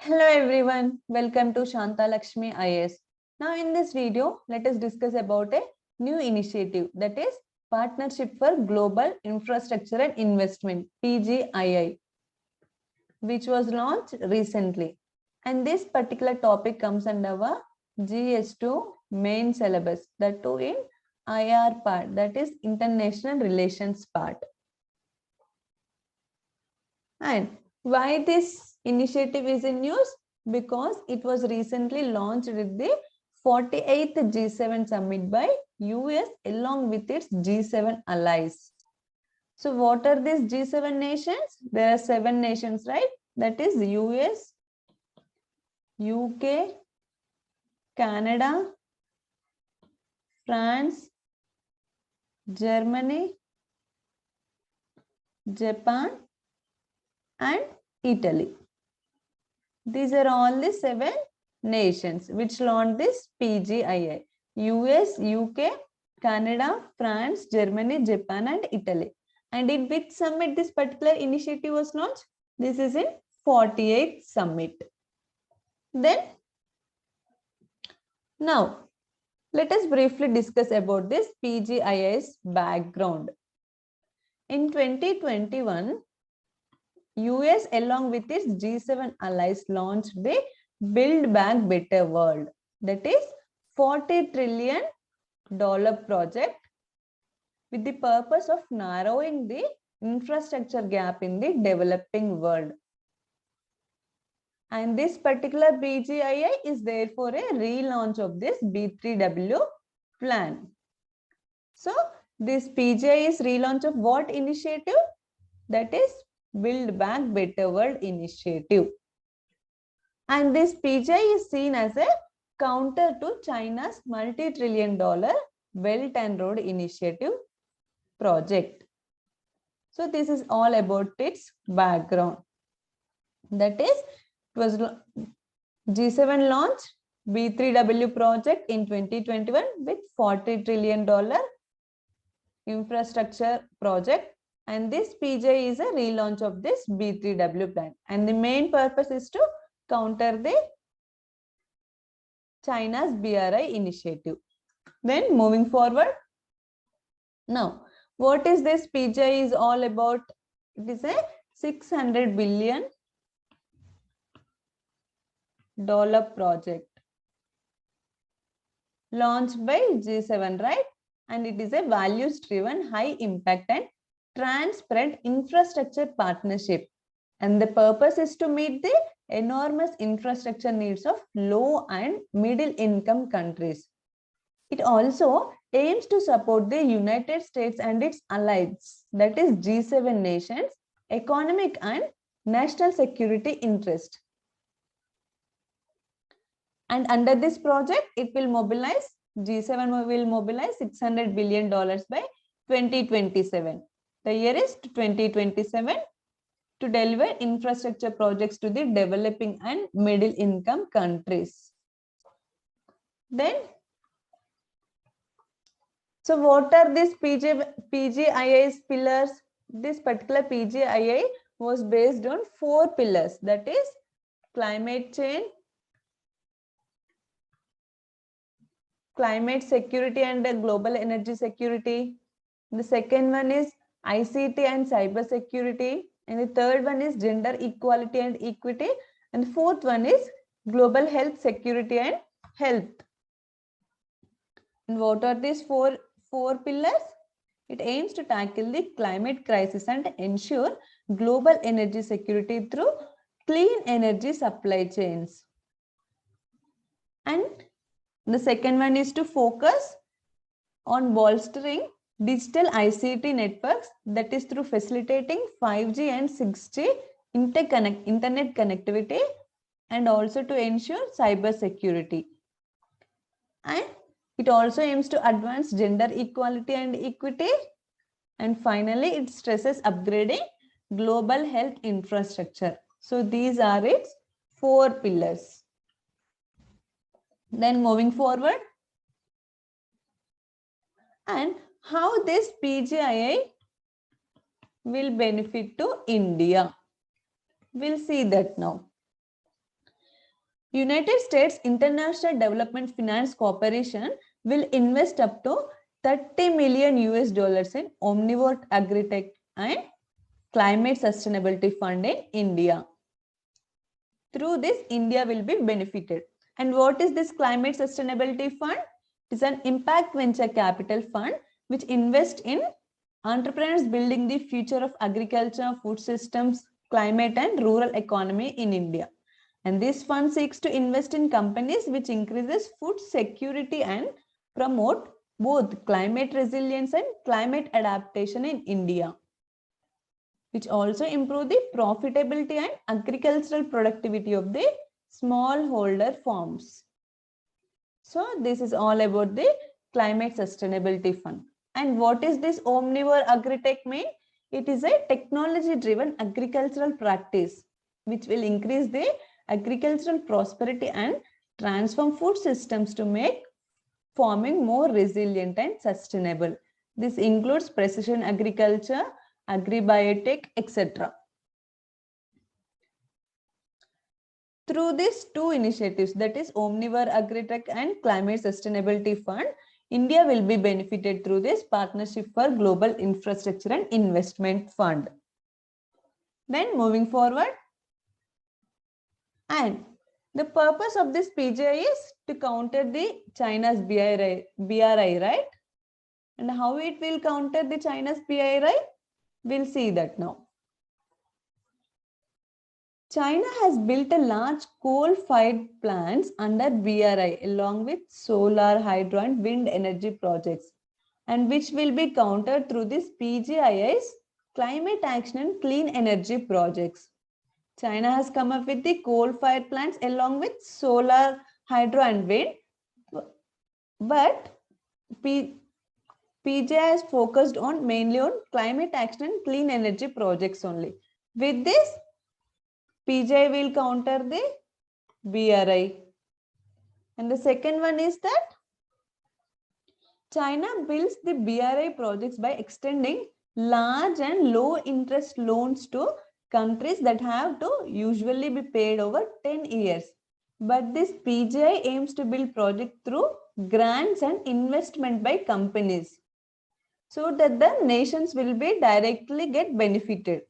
Hello everyone, welcome to Shantha Lakshmi IAS. Now in this video, let us discuss about a new initiative, that is Partnership for Global Infrastructure and Investment, PGII, which was launched recently. And this particular topic comes under our GS2 main syllabus, that too in IR part, that is International Relations part. And why this initiative is in news? Because it was recently launched with the 48th G7 summit by US along with its G7 allies. So what are these G7 nations? There are 7 nations, right? That is US, UK, Canada, France, Germany, Japan, and Italy. These are all the 7 nations which launched this PGII. US, UK, Canada, France, Germany, Japan, and Italy. And in which summit this particular initiative was launched? This is in 48th summit. Then, now, let us briefly discuss about this PGII's background. In 2021, US along with its G7 allies launched the Build Back Better World, that is $40 trillion project with the purpose of narrowing the infrastructure gap in the developing world. And this particular PGII is therefore a relaunch of this B3W plan. So this PGII is relaunch of what initiative? That is Build Back Better World initiative. And this PGI is seen as a counter to China's multi-trillion-dollar Belt and Road Initiative project. So this is all about its background. That is, it was G7 launch B3W project in 2021 with $40 trillion infrastructure project. And this PGI is a relaunch of this B3W plan. And the main purpose is to counter the China's BRI initiative. Then moving forward. Now, what is this PGI is all about? It is a $600 billion project launched by G7, right? And it is a values-driven, high-impact and transparent infrastructure partnership. And the purpose is to meet the enormous infrastructure needs of low and middle income countries. It also aims to support the United States and its allies, that is G7 nations, economic and national security interest. And under this project, it will mobilize, G7 will mobilize $600 billion by 2027. The year is 2027 to deliver infrastructure projects to the developing and middle income countries. Then, so what are these PGII's pillars? This particular PGII was based on 4 pillars, that is climate change, climate security and global energy security. The second one is ICT and cyber security. And the third one is gender equality and equity. And the fourth one is global health security and health. And what are these four pillars? It aims to tackle the climate crisis and ensure global energy security through clean energy supply chains. And the second one is to focus on bolstering digital ICT networks, that is through facilitating 5G and 6G internet connectivity, and also to ensure cyber security. And it also aims to advance gender equality and equity. And finally, it stresses upgrading global health infrastructure. So these are its 4 pillars. Then moving forward. And how this PGII will benefit to India. We'll see that now. United States International Development Finance Corporation will invest up to 30 million US dollars in omnivore agritech and climate sustainability fund in India. Through this, India will be benefited. And what is this climate sustainability fund? It is an impact venture capital fund which invests in entrepreneurs building the future of agriculture, food systems, climate and rural economy in India. And this fund seeks to invest in companies which increases food security and promote both climate resilience and climate adaptation in India, which also improve the profitability and agricultural productivity of the smallholder farms. So this is all about the climate sustainability fund. And what is this omnivore agritech mean? It is a technology driven agricultural practice which will increase the agricultural prosperity and transform food systems to make farming more resilient and sustainable. This includes precision agriculture, agribiotech, etc. Through these two initiatives, that is Omnivore Agritech and Climate Sustainability Fund, India will be benefited through this Partnership for Global Infrastructure and Investment Fund. Then moving forward, and the purpose of this PGI is to counter the China's BRI, right? And how it will counter the China's BRI? We'll see that now. China has built a large coal-fired plants under BRI along with solar, hydro and wind energy projects, and which will be countered through this PGI's climate action and clean energy projects. China has come up with the coal-fired plants along with solar, hydro and wind, but PGI is focused on mainly on climate action and clean energy projects only. With this, PGI will counter the BRI. And the second one is that China builds the BRI projects by extending large and low interest loans to countries that have to usually be paid over 10 years. But this PGI aims to build projects through grants and investment by companies so that the nations will be directly get benefited.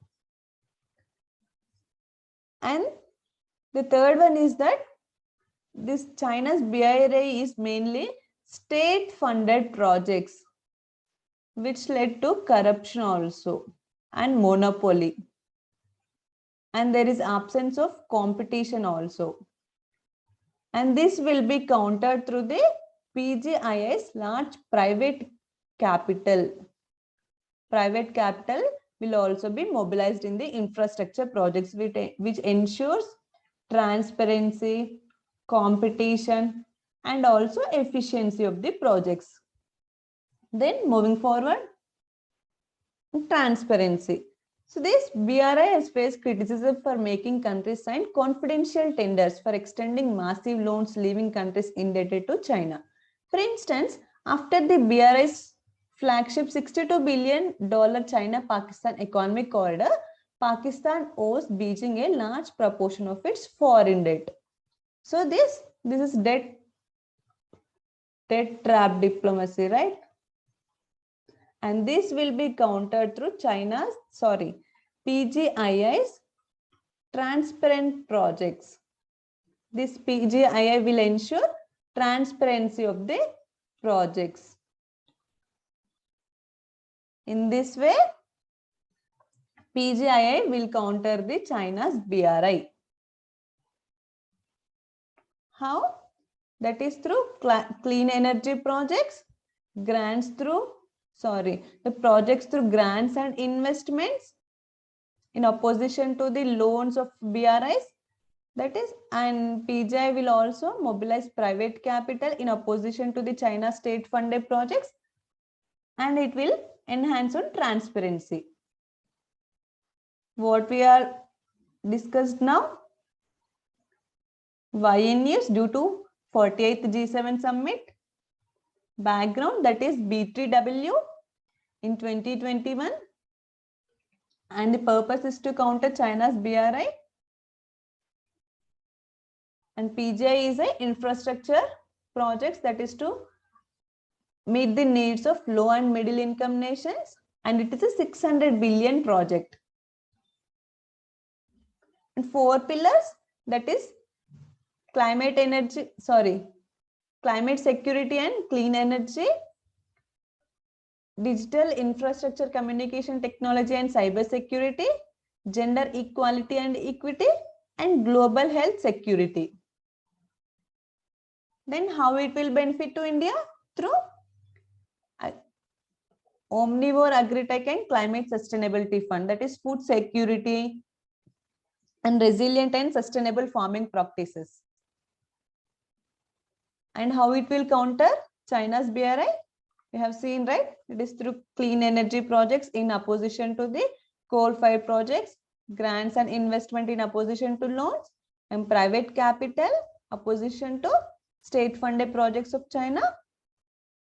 And the third one is that this China's BRI is mainly state funded projects which led to corruption also and monopoly. And there is absence of competition also. And this will be countered through the PGI's large private capital. Private capital will also be mobilized in the infrastructure projects which ensures transparency, competition, and also efficiency of the projects. Then moving forward, transparency. So this BRI has faced criticism for making countries sign confidential tenders for extending massive loans, leaving countries indebted to China. For instance, after the BRI's flagship $62 billion China-Pakistan economic corridor, Pakistan owes Beijing a large proportion of its foreign debt. So this is debt trap diplomacy, right? And this will be countered through PGI's transparent projects. This PGI will ensure transparency of the projects. In this way, PGI will counter the China's BRI. How? That is through clean energy projects, the projects through grants and investments in opposition to the loans of BRIs. That is, and PGI will also mobilize private capital in opposition to the China state funded projects, and it will enhance on transparency. What we are discussed now? Why in news? Due to 48th G7 summit. Background, that is B3W in 2021. And the purpose is to counter China's BRI. And PGI is a infrastructure projects that is to meet the needs of low and middle income nations, and it is a 600 billion project. And 4 pillars, that is climate security and clean energy, digital infrastructure, communication technology and cyber security, gender equality and equity, and global health security. Then how it will benefit to India? Through Omnivore Agritech and Climate Sustainability Fund, that is food security and resilient and sustainable farming practices. And how it will counter China's BRI? We have seen, right? It is through clean energy projects in opposition to the coal-fired projects, grants and investment in opposition to loans, and private capital opposition to state-funded projects of China,